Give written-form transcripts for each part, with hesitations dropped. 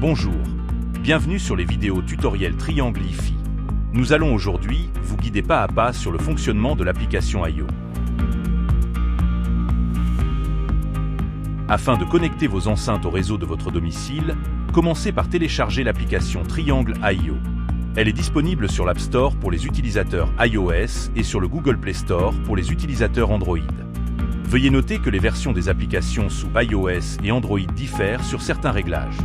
Bonjour, bienvenue sur les vidéos tutoriels Triangle Hi-Fi. Nous allons aujourd'hui vous guider pas à pas sur le fonctionnement de l'application IO. Afin de connecter vos enceintes au réseau de votre domicile, commencez par télécharger l'application Triangle IO. Elle est disponible sur l'App Store pour les utilisateurs iOS et sur le Google Play Store pour les utilisateurs Android. Veuillez noter que les versions des applications sous iOS et Android diffèrent sur certains réglages.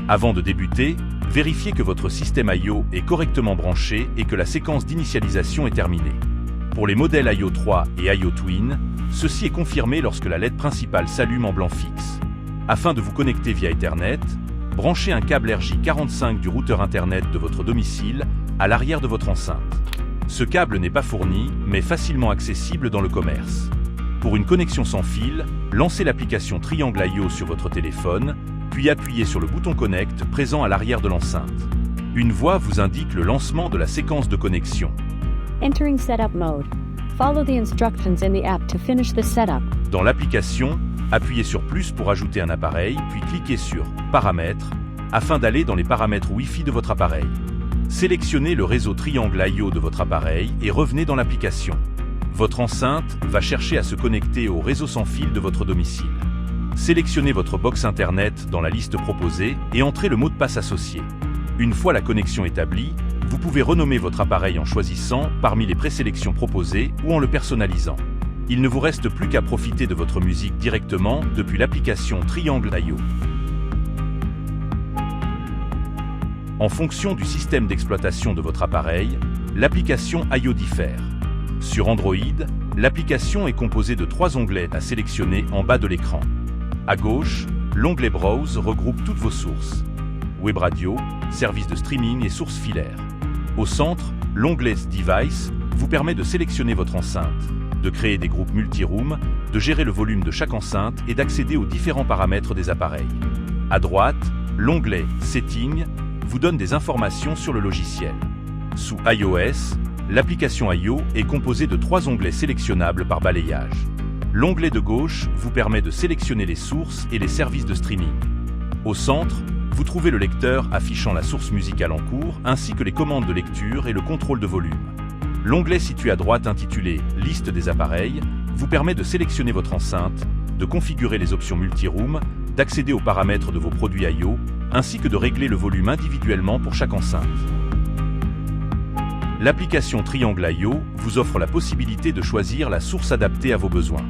Avant de débuter, vérifiez que votre système IO est correctement branché et que la séquence d'initialisation est terminée. Pour les modèles IO 3 et IO Twin, ceci est confirmé lorsque la LED principale s'allume en blanc fixe. Afin de vous connecter via Ethernet, branchez un câble RJ45 du routeur Internet de votre domicile à l'arrière de votre enceinte. Ce câble n'est pas fourni, mais facilement accessible dans le commerce. Pour une connexion sans fil, lancez l'application Triangle IO sur votre téléphone, puis appuyez sur le bouton Connect présent à l'arrière de l'enceinte. Une voix vous indique le lancement de la séquence de connexion. Entering setup mode. Follow the instructions in the app to finish the setup. Dans l'application, appuyez sur plus pour ajouter un appareil, puis cliquez sur Paramètres afin d'aller dans les paramètres Wi-Fi de votre appareil. Sélectionnez le réseau Triangle IO de votre appareil et revenez dans l'application. Votre enceinte va chercher à se connecter au réseau sans fil de votre domicile. Sélectionnez votre box Internet dans la liste proposée et entrez le mot de passe associé. Une fois la connexion établie, vous pouvez renommer votre appareil en choisissant parmi les présélections proposées ou en le personnalisant. Il ne vous reste plus qu'à profiter de votre musique directement depuis l'application Triangle IO. En fonction du système d'exploitation de votre appareil, l'application IO diffère. Sur Android, l'application est composée de 3 onglets à sélectionner en bas de l'écran. À gauche, l'onglet Browse regroupe toutes vos sources. Web radio, services de streaming et sources filaires. Au centre, l'onglet Device vous permet de sélectionner votre enceinte, de créer des groupes multi-room, de gérer le volume de chaque enceinte et d'accéder aux différents paramètres des appareils. À droite, l'onglet Settings vous donne des informations sur le logiciel. Sous iOS, l'application IO est composée de 3 onglets sélectionnables par balayage. L'onglet de gauche vous permet de sélectionner les sources et les services de streaming. Au centre, vous trouvez le lecteur affichant la source musicale en cours ainsi que les commandes de lecture et le contrôle de volume. L'onglet situé à droite intitulé « Liste des appareils » vous permet de sélectionner votre enceinte, de configurer les options multi-room, d'accéder aux paramètres de vos produits IO, ainsi que de régler le volume individuellement pour chaque enceinte. L'application Triangle IO vous offre la possibilité de choisir la source adaptée à vos besoins.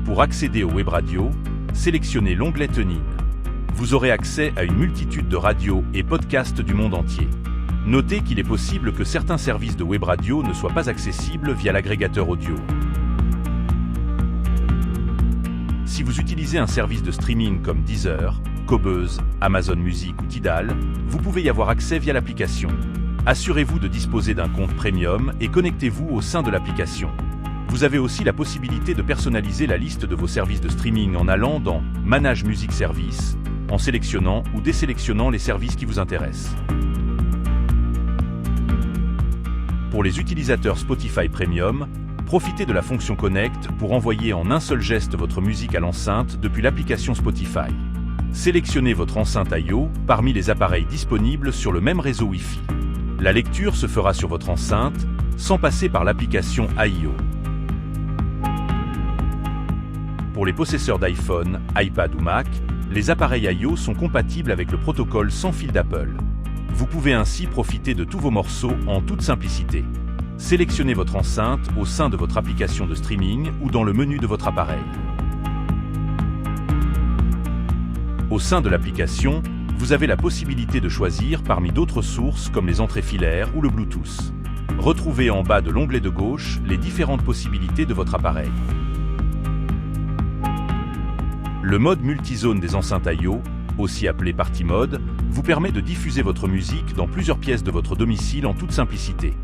Pour accéder au web radio, sélectionnez l'onglet TuneIn. Vous aurez accès à une multitude de radios et podcasts du monde entier. Notez qu'il est possible que certains services de web radio ne soient pas accessibles via l'agrégateur audio. Si vous utilisez un service de streaming comme Deezer, Qobuz, Amazon Music ou Tidal, vous pouvez y avoir accès via l'application. Assurez-vous de disposer d'un compte premium et connectez-vous au sein de l'application. Vous avez aussi la possibilité de personnaliser la liste de vos services de streaming en allant dans « Manage Music Service », en sélectionnant ou désélectionnant les services qui vous intéressent. Pour les utilisateurs Spotify Premium, profitez de la fonction Connect pour envoyer en un seul geste votre musique à l'enceinte depuis l'application Spotify. Sélectionnez votre enceinte IO parmi les appareils disponibles sur le même réseau Wi-Fi. La lecture se fera sur votre enceinte sans passer par l'application IO. Pour les possesseurs d'iPhone, iPad ou Mac, les appareils IO sont compatibles avec le protocole sans fil d'Apple. Vous pouvez ainsi profiter de tous vos morceaux en toute simplicité. Sélectionnez votre enceinte au sein de votre application de streaming ou dans le menu de votre appareil. Au sein de l'application, vous avez la possibilité de choisir parmi d'autres sources comme les entrées filaires ou le Bluetooth. Retrouvez en bas de l'onglet de gauche les différentes possibilités de votre appareil. Le mode multizone des enceintes IO, aussi appelé Party Mode, vous permet de diffuser votre musique dans plusieurs pièces de votre domicile en toute simplicité.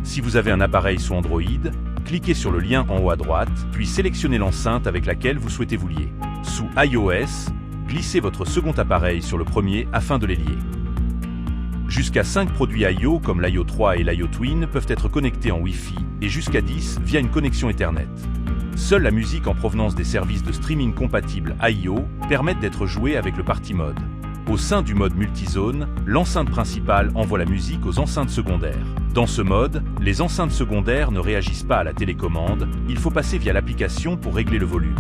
Si vous avez un appareil sous Android, cliquez sur le lien en haut à droite, puis sélectionnez l'enceinte avec laquelle vous souhaitez vous lier. Sous iOS, glissez votre second appareil sur le premier afin de les lier. Jusqu'à 5 produits IO comme l'IO 3 et l'IO Twin peuvent être connectés en Wi-Fi et jusqu'à 10 via une connexion Ethernet. Seule la musique en provenance des services de streaming compatibles AIO permet d'être jouée avec le Party Mode. Au sein du mode multizone, l'enceinte principale envoie la musique aux enceintes secondaires. Dans ce mode, les enceintes secondaires ne réagissent pas à la télécommande, il faut passer via l'application pour régler le volume.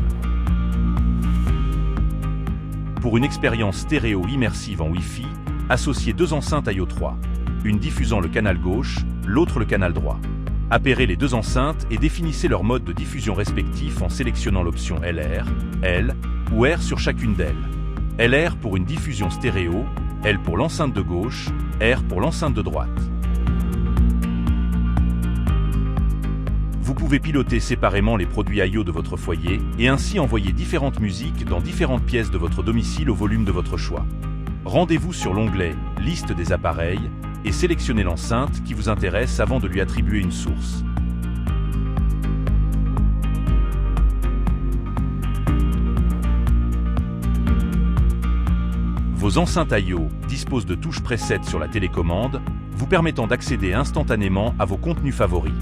Pour une expérience stéréo immersive en Wi-Fi, associez deux enceintes AIO 3, une diffusant le canal gauche, l'autre le canal droit. Appairez les deux enceintes et définissez leur mode de diffusion respectif en sélectionnant l'option LR, L ou R sur chacune d'elles. LR pour une diffusion stéréo, L pour l'enceinte de gauche, R pour l'enceinte de droite. Vous pouvez piloter séparément les produits AIO de votre foyer et ainsi envoyer différentes musiques dans différentes pièces de votre domicile au volume de votre choix. Rendez-vous sur l'onglet « Liste des appareils » et sélectionnez l'enceinte qui vous intéresse avant de lui attribuer une source. Vos enceintes AIO disposent de touches preset sur la télécommande, vous permettant d'accéder instantanément à vos contenus favoris.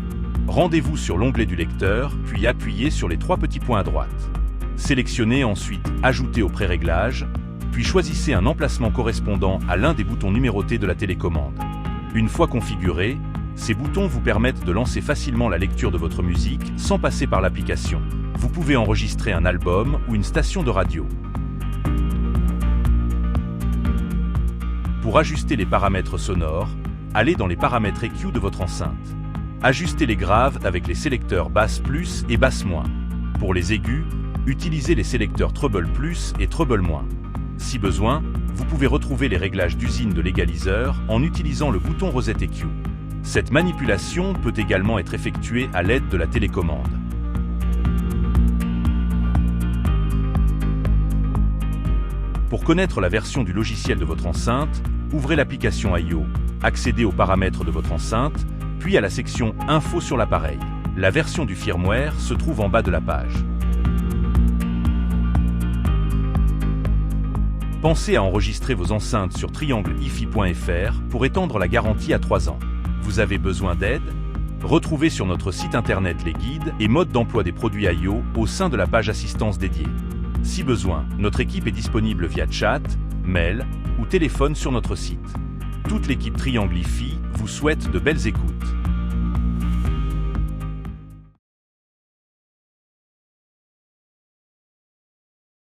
Rendez-vous sur l'onglet du lecteur, puis appuyez sur les trois petits points à droite. Sélectionnez ensuite « Ajouter au pré-réglage », puis choisissez un emplacement correspondant à l'un des boutons numérotés de la télécommande. Une fois configurés, ces boutons vous permettent de lancer facilement la lecture de votre musique sans passer par l'application. Vous pouvez enregistrer un album ou une station de radio. Pour ajuster les paramètres sonores, allez dans les paramètres EQ de votre enceinte. Ajustez les graves avec les sélecteurs basse plus et basse moins. Pour les aigus, utilisez les sélecteurs treble plus et treble moins. Si besoin, vous pouvez retrouver les réglages d'usine de l'égaliseur en utilisant le bouton Reset EQ. Cette manipulation peut également être effectuée à l'aide de la télécommande. Pour connaître la version du logiciel de votre enceinte, ouvrez l'application AIO, accédez aux paramètres de votre enceinte, puis à la section Info sur l'appareil. La version du firmware se trouve en bas de la page. Pensez à enregistrer vos enceintes sur triangleifi.fr pour étendre la garantie à 3 ans. Vous avez besoin d'aide? Retrouvez sur notre site internet les guides et modes d'emploi des produits AIO au sein de la page assistance dédiée. Si besoin, notre équipe est disponible via chat, mail ou téléphone sur notre site. Toute l'équipe Triangle IFI vous souhaite de belles écoutes.